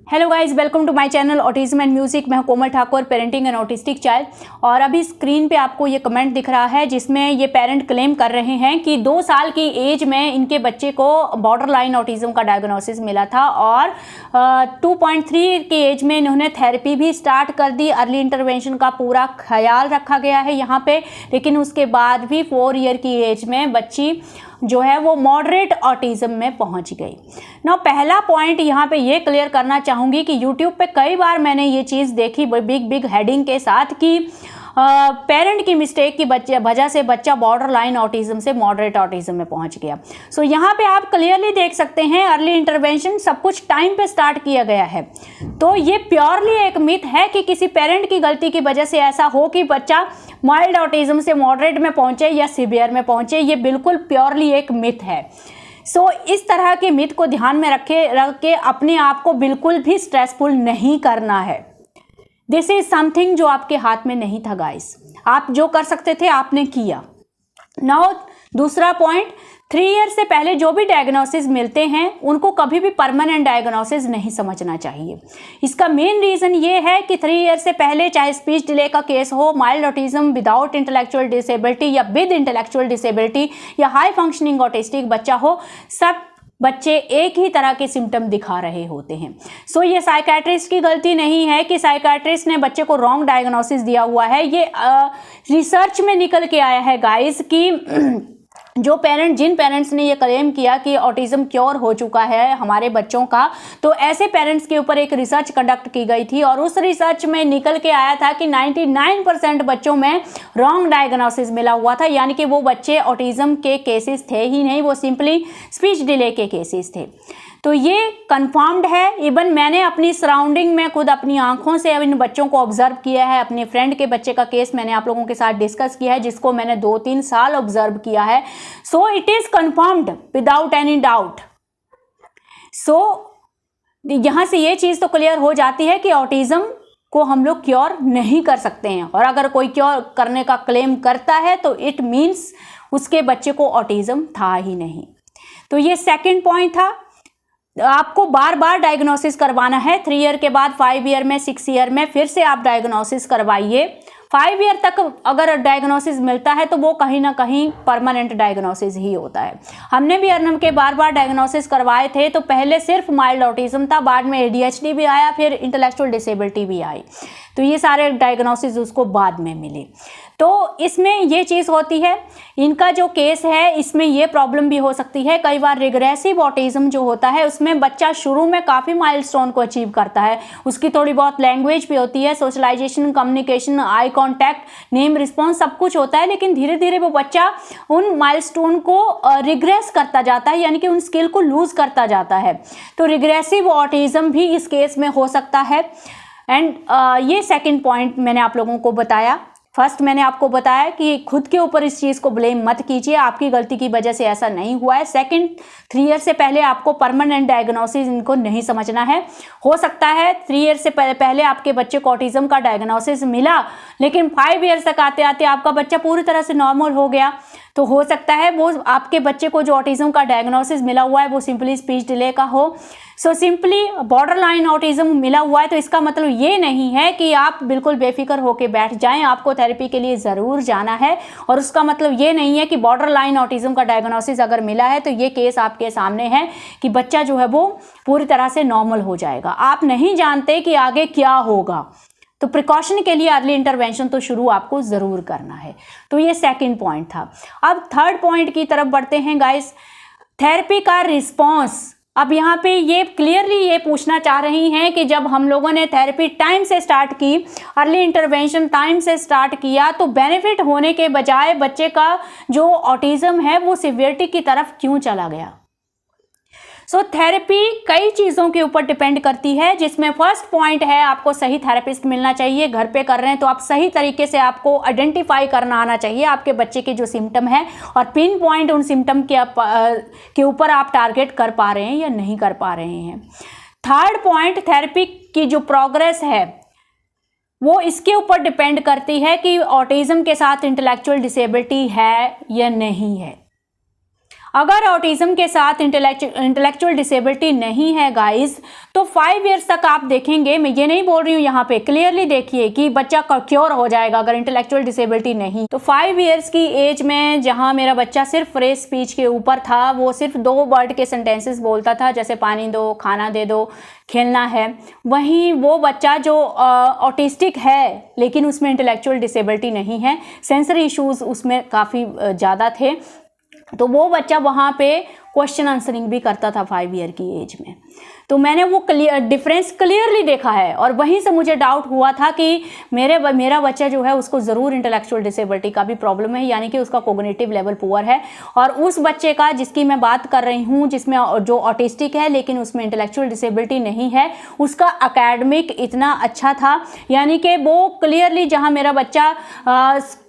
Hello guys, welcome to my channel autism and music. मैं हूं Komal Thakur, parenting and autistic child. और अभी screen पे आपको ये कमेंट दिख रहा है जिसमें ये पेरेंट क्लेम कर रहे हैं कि 2 साल की एज में इनके बच्चे को बॉर्डर लाइन ऑटिज्म का डायग्नोसिस मिला था और 2.3 की एज में इन्होंने थेरेपी भी स्टार्ट कर दी। अर्ली इंटरवेंशन का पूरा ख्याल रखा गया है यहाँ पे, लेकिन उसके बाद भी 4 ईयर की एज में बच्ची जो है वो मॉडरेट ऑटिज्म में पहुंच गई। ना पहला पॉइंट यहाँ पे ये क्लियर करना चाहूँगी कि यूट्यूब पे कई बार मैंने ये चीज़ देखी बिग हेडिंग के साथ कि पेरेंट की मिस्टेक की वजह से बच्चा बॉर्डर लाइन ऑटिज्म से मॉडरेट ऑटिज्म में पहुंच गया। सो यहाँ पे आप क्लियरली देख सकते हैं अर्ली इंटरवेंशन सब कुछ टाइम पे स्टार्ट किया गया है। तो ये प्योरली एक मिथ है कि किसी पेरेंट की गलती की वजह से ऐसा हो कि बच्चा माइल्ड ऑटिज्म से मॉडरेट में पहुंचे या सीवियर में पहुंचे। ये बिल्कुल प्योरली एक मिथ है। सो इस तरह के मिथ को ध्यान में रख के अपने आप को बिल्कुल भी स्ट्रेसफुल नहीं करना है। दिस इज समथिंग जो आपके हाथ में नहीं था गाइस। आप जो कर सकते थे आपने किया। नाउ दूसरा पॉइंट, 3 ईयर से पहले जो भी डायग्नोसिस मिलते हैं उनको कभी भी परमानेंट डायग्नोसिस नहीं समझना चाहिए। इसका मेन रीजन ये है कि 3 ईयर से पहले चाहे स्पीच डिले का केस हो, mild autism without intellectual disability या विद इंटेलेक्चुअल डिसेबिलिटी या हाई फंक्शनिंग ऑटिस्टिक बच्चा हो, सब बच्चे एक ही तरह के सिम्टम दिखा रहे होते हैं। सो ये साइकाट्रिस्ट की गलती नहीं है कि साइकाट्रिस्ट ने बच्चे को रॉन्ग डायग्नोसिस दिया हुआ है। ये रिसर्च में निकल के आया है गाइस कि जिन पेरेंट्स ने ये क्लेम किया कि ऑटिज्म क्योर हो चुका है हमारे बच्चों का, तो ऐसे पेरेंट्स के ऊपर एक रिसर्च कंडक्ट की गई थी और उस रिसर्च में निकल के आया था कि 99% बच्चों में रॉन्ग डायग्नोसिस मिला हुआ था। यानी कि वो बच्चे ऑटिज्म के केसेस थे ही नहीं, वो सिंपली स्पीच डिले के केसेस थे। तो ये कंफर्म्ड है। इवन मैंने अपनी सराउंडिंग में खुद अपनी आंखों से इन बच्चों को ऑब्जर्व किया है। अपने फ्रेंड के बच्चे का केस मैंने आप लोगों के साथ डिस्कस किया है जिसको मैंने 2-3 साल ऑब्जर्व किया है। So it is confirmed without any doubt. So यहाँ से ये चीज़ तो क्लियर हो जाती है कि ऑटिज्म को हम लोग क्योर नहीं कर सकते हैं, और अगर कोई क्योर करने का क्लेम करता है तो इट मीन्स उसके बच्चे को ऑटिज्म था ही नहीं। तो ये सेकेंड पॉइंट था। आपको बार बार डायग्नोसिस करवाना है। 3 ईयर के बाद 5 ईयर में, 6 ईयर में फिर से आप डायग्नोसिस करवाइए। 5 ईयर तक अगर डायग्नोसिस मिलता है तो वो कहीं ना कहीं परमानेंट डायग्नोसिस ही होता है। हमने भी अर्नम के बार बार डायग्नोसिस करवाए थे, तो पहले सिर्फ माइल्ड ऑटिज्म था, बाद में ADHD भी आया, फिर इंटेलेक्चुअल डिसेबिलिटी भी आई। तो ये सारे डायग्नोसिस उसको बाद में मिले। तो इसमें ये चीज़ होती है, इनका जो केस है इसमें ये प्रॉब्लम भी हो सकती है। कई बार रिग्रेसिव ऑटिज्म जो होता है उसमें बच्चा शुरू में काफ़ी माइलस्टोन को अचीव करता है, उसकी थोड़ी बहुत लैंग्वेज भी होती है, socialisation, communication, eye contact, name response सब कुछ होता है, लेकिन धीरे धीरे वो बच्चा उन माइलस्टोन को रिग्रेस करता जाता है, यानी कि उन स्किल को लूज करता जाता है। तो रिग्रेसिव ऑटिज्म भी इस केस में हो सकता है। एंड ये सेकंड पॉइंट मैंने आप लोगों को बताया। फर्स्ट मैंने आपको बताया कि खुद के ऊपर इस चीज़ को ब्लेम मत कीजिए, आपकी गलती की वजह से ऐसा नहीं हुआ है। सेकंड, 3 ईयर से पहले आपको परमानेंट डायग्नोसिस इनको नहीं समझना है। हो सकता है 3 ईयर से पहले आपके बच्चे को ऑटिज्म का डायग्नोसिस मिला, लेकिन 5 ईयर तक आते आते आपका बच्चा पूरी तरह से नॉर्मल हो गया। तो हो सकता है वो आपके बच्चे को जो ऑटिज्म का डायग्नोसिस मिला हुआ है वो सिंपली स्पीच डिले का हो। So simply border line autism मिला हुआ है, तो इसका मतलब ये नहीं है कि आप बिल्कुल बेफिक्र होकर बैठ जाएं। आपको थेरेपी के लिए ज़रूर जाना है, और उसका मतलब ये नहीं है कि बॉर्डर लाइन ऑटिज्म का डायग्नोसिस अगर मिला है तो ये केस आपके सामने है कि बच्चा जो है वो पूरी तरह से नॉर्मल हो जाएगा। आप नहीं जानते कि आगे क्या होगा, तो प्रिकॉशन के लिए अर्ली इंटरवेंशन तो शुरू आपको ज़रूर करना है। तो ये सेकंड पॉइंट था। अब थर्ड पॉइंट की तरफ बढ़ते हैं गाइस, थेरेपी का रिस्पॉन्स। अब यहाँ पे ये क्लियरली ये पूछना चाह रही हैं कि जब हम लोगों ने थेरेपी टाइम से स्टार्ट की, अर्ली इंटरवेंशन टाइम से स्टार्ट किया, तो बेनिफिट होने के बजाय बच्चे का जो ऑटिज्म है वो सिवियरिटी की तरफ क्यों चला गया। सो थेरेपी कई चीज़ों के ऊपर डिपेंड करती है, जिसमें फर्स्ट पॉइंट है आपको सही थेरेपिस्ट मिलना चाहिए। घर पे कर रहे हैं तो आप सही तरीके से आपको आइडेंटिफाई करना आना चाहिए आपके बच्चे के जो सिम्टम है, और पिन पॉइंट उन सिम्टम के ऊपर आप टारगेट कर पा रहे हैं या नहीं कर पा रहे हैं। थर्ड पॉइंट, थेरेपी की जो प्रोग्रेस है वो इसके ऊपर डिपेंड करती है कि ऑटिज्म के साथ इंटेलेक्चुअल डिसेबिलिटी है या नहीं है। अगर ऑटिज्म के साथ इंटेलेक्चुअल डिसेबिलिटी नहीं है गाइस, तो 5 इयर्स तक आप देखेंगे, मैं ये नहीं बोल रही हूँ, यहाँ पे क्लियरली देखिए कि बच्चा क्योर हो जाएगा अगर इंटेलेक्चुअल डिसेबिलिटी नहीं। तो 5 इयर्स की एज में जहाँ मेरा बच्चा सिर्फ फ्रेज स्पीच के ऊपर था, वो सिर्फ 2 वर्ड के सेंटेंसेस बोलता था, जैसे पानी दो, खाना दे दो, खेलना है, वहीं वो बच्चा जो ऑटिस्टिक है लेकिन उसमें इंटेलेक्चुअल डिसेबिलिटी नहीं है, सेंसरी इश्यूज उसमें काफ़ी ज़्यादा थे, तो वो बच्चा वहाँ पे क्वेश्चन आंसरिंग भी करता था 5 ईयर की एज में। तो मैंने वो डिफरेंस क्लियरली देखा है और वहीं से मुझे डाउट हुआ था कि मेरा बच्चा जो है उसको ज़रूर इंटेलेक्चुअल डिसेबिलिटी का भी प्रॉब्लम है, यानी कि उसका कोग्निटिव लेवल पुअर है। और उस बच्चे का जिसकी मैं बात कर रही हूँ, जिसमें जो ऑटिस्टिक है लेकिन उसमें इंटेलेक्चुअल डिसेबिलिटी नहीं है, उसका एकेडमिक इतना अच्छा था, यानी कि वो क्लियरली जहाँ मेरा बच्चा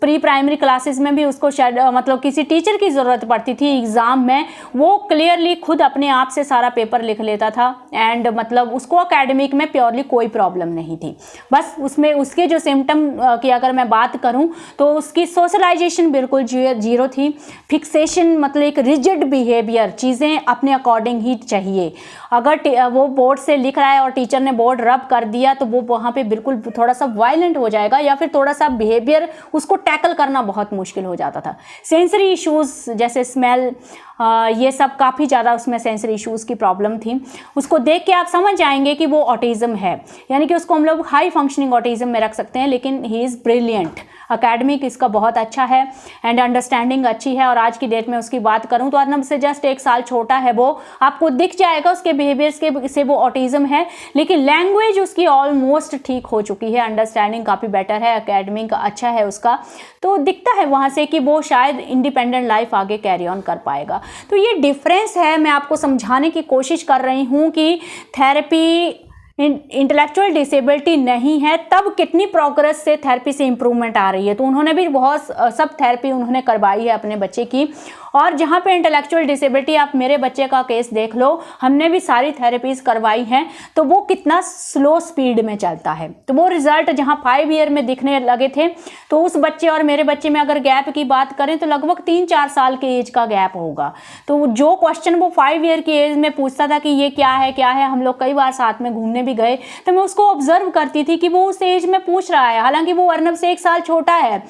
प्री प्राइमरी क्लासेस में भी उसको शायद मतलब किसी टीचर की ज़रूरत पड़ती थी एग्ज़ाम में, वो क्लियरली खुद अपने आप से सारा पेपर लिख लेता था एंड मतलब उसको एकेडमिक में प्योरली कोई प्रॉब्लम नहीं थी। बस उसमें उसके जो सिम्टम की अगर मैं बात करूं तो उसकी सोशलाइजेशन बिल्कुल जीरो थी, फिक्सेशन मतलब एक रिजिड बिहेवियर, चीज़ें अपने अकॉर्डिंग ही चाहिए। अगर वो बोर्ड से लिख रहा है और टीचर ने बोर्ड रब कर दिया तो वो वहाँ पे बिल्कुल थोड़ा सा वायलेंट हो जाएगा या फिर थोड़ा सा बिहेवियर उसको टैकल करना बहुत मुश्किल हो जाता था। सेंसरी इश्यूज़ जैसे स्मेल, ये सब काफ़ी ज़्यादा उसमें सेंसरी इश्यूज़ की प्रॉब्लम थी। उसको देख के आप समझ जाएंगे कि वो ऑटिज़म है, यानी कि उसको हम लोग हाई फंक्शनिंग ऑटिज़म में रख सकते हैं, लेकिन ही इज़ ब्रिलियंट। एकेडमिक इसका बहुत अच्छा है एंड अंडरस्टैंडिंग अच्छी है। और आज की डेट में उसकी बात करूं तो अर्नब से जस्ट 1 साल छोटा है, वो आपको दिख जाएगा उसके बिहेवियर्स के से वो ऑटिज़म है, लेकिन लैंग्वेज उसकी ऑलमोस्ट ठीक हो चुकी है, अंडरस्टैंडिंग काफ़ी बेटर है, एकेडमिक अच्छा है उसका, तो दिखता है वहाँ से कि वो शायद इंडिपेंडेंट लाइफ आगे कैरी ऑन कर पाएगा। तो ये डिफरेंस है, मैं आपको समझाने की कोशिश कर रही हूँ कि थेरेपी इंटेलेक्चुअल डिसेबिलिटी नहीं है तब कितनी प्रोग्रेस से थेरेपी से इम्प्रूवमेंट आ रही है। तो उन्होंने भी बहुत सब थेरेपी उन्होंने करवाई है अपने बच्चे की, और जहाँ पे इंटेलेक्चुअल डिसेबिलिटी, आप मेरे बच्चे का केस देख लो, हमने भी सारी थेरेपीज़ करवाई हैं, तो वो कितना स्लो स्पीड में चलता है। तो वो रिजल्ट जहाँ 5 ईयर में दिखने लगे थे, तो उस बच्चे और मेरे बच्चे में अगर गैप की बात करें तो लगभग 3-4 साल के एज का गैप होगा। तो जो क्वेश्चन वो 5 ईयर की एज में पूछता था कि ये क्या है, हम लोग कई बार साथ में घूमने भी गए, तो मैं उसको ऑब्जर्व करती थी कि वो उस एज में पूछ रहा है, हालांकि वो अर्नब से 1 साल छोटा है।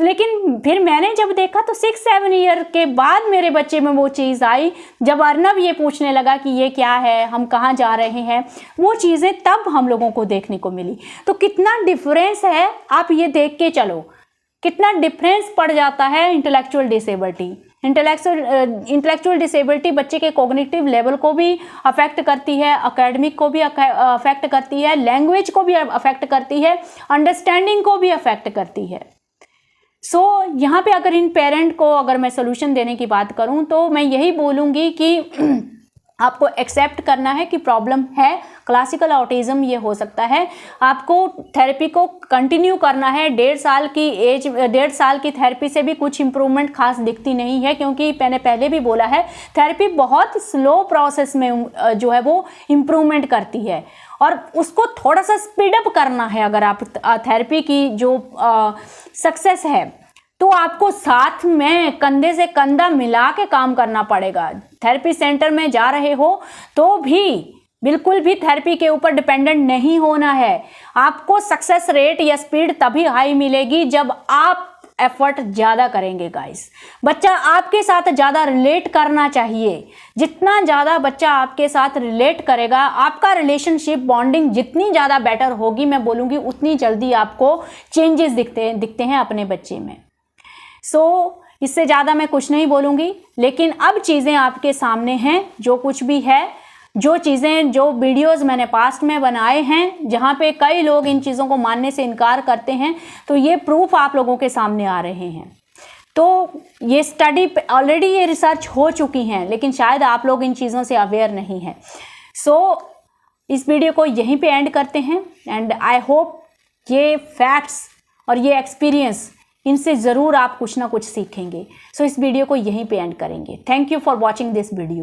लेकिन फिर मैंने जब देखा तो 6-7 ईयर के बाद मेरे बच्चे में वो चीज़ आई, जब अर्नब ये पूछने लगा कि ये क्या है, हम कहाँ जा रहे हैं, वो चीज़ें तब हम लोगों को देखने को मिली। तो कितना डिफरेंस है, आप ये देख के चलो कितना डिफरेंस पड़ जाता है इंटेलेक्चुअल डिसेबिलिटी। इंटेलेक्चुअल डिसेबिलिटी बच्चे के कॉग्निटिव लेवल को भी अफेक्ट करती है, एकेडमिक को भी अफेक्ट करती है, लैंग्वेज को भी अफेक्ट करती है, अंडरस्टैंडिंग को भी अफेक्ट करती है। यहाँ पे अगर इन पेरेंट को अगर मैं सोल्यूशन देने की बात करूँ तो मैं यही बोलूँगी कि आपको एक्सेप्ट करना है कि प्रॉब्लम है, क्लासिकल ऑटिज़म ये हो सकता है, आपको थेरेपी को कंटिन्यू करना है। 1.5 साल की थेरेपी से भी कुछ इम्प्रूवमेंट खास दिखती नहीं है, क्योंकि मैंने पहले भी बोला है थेरेपी बहुत स्लो प्रोसेस में जो है वो इम्प्रूवमेंट करती है, और उसको थोड़ा सा स्पीड अप करना है। अगर आप थेरेपी की जो सक्सेस है तो आपको साथ में कंधे से कंधा मिला के काम करना पड़ेगा। थेरेपी सेंटर में जा रहे हो तो भी बिल्कुल भी थेरेपी के ऊपर डिपेंडेंट नहीं होना है। आपको सक्सेस रेट या स्पीड तभी हाई मिलेगी जब आप एफर्ट ज़्यादा करेंगे गाइस। बच्चा आपके साथ ज़्यादा रिलेट करना चाहिए, जितना ज़्यादा बच्चा आपके साथ रिलेट करेगा, आपका रिलेशनशिप बॉन्डिंग जितनी ज़्यादा बेटर होगी, मैं बोलूँगी उतनी जल्दी आपको चेंजेस दिखते हैं अपने बच्चे में। इससे ज़्यादा मैं कुछ नहीं बोलूँगी, लेकिन अब चीज़ें आपके सामने हैं, जो कुछ भी है, जो वीडियोस मैंने पास्ट में बनाए हैं, जहाँ पे कई लोग इन चीज़ों को मानने से इनकार करते हैं, तो ये प्रूफ आप लोगों के सामने आ रहे हैं। तो ये स्टडी ऑलरेडी ये रिसर्च हो चुकी हैं, लेकिन शायद आप लोग इन चीज़ों से अवेयर नहीं हैं। इस वीडियो को यहीं पे एंड करते हैं, एंड आई होप ये फैक्ट्स और ये एक्सपीरियंस, इनसे ज़रूर आप कुछ ना कुछ सीखेंगे। इस वीडियो को यहीं पे एंड करेंगे। Thank you for watching this video.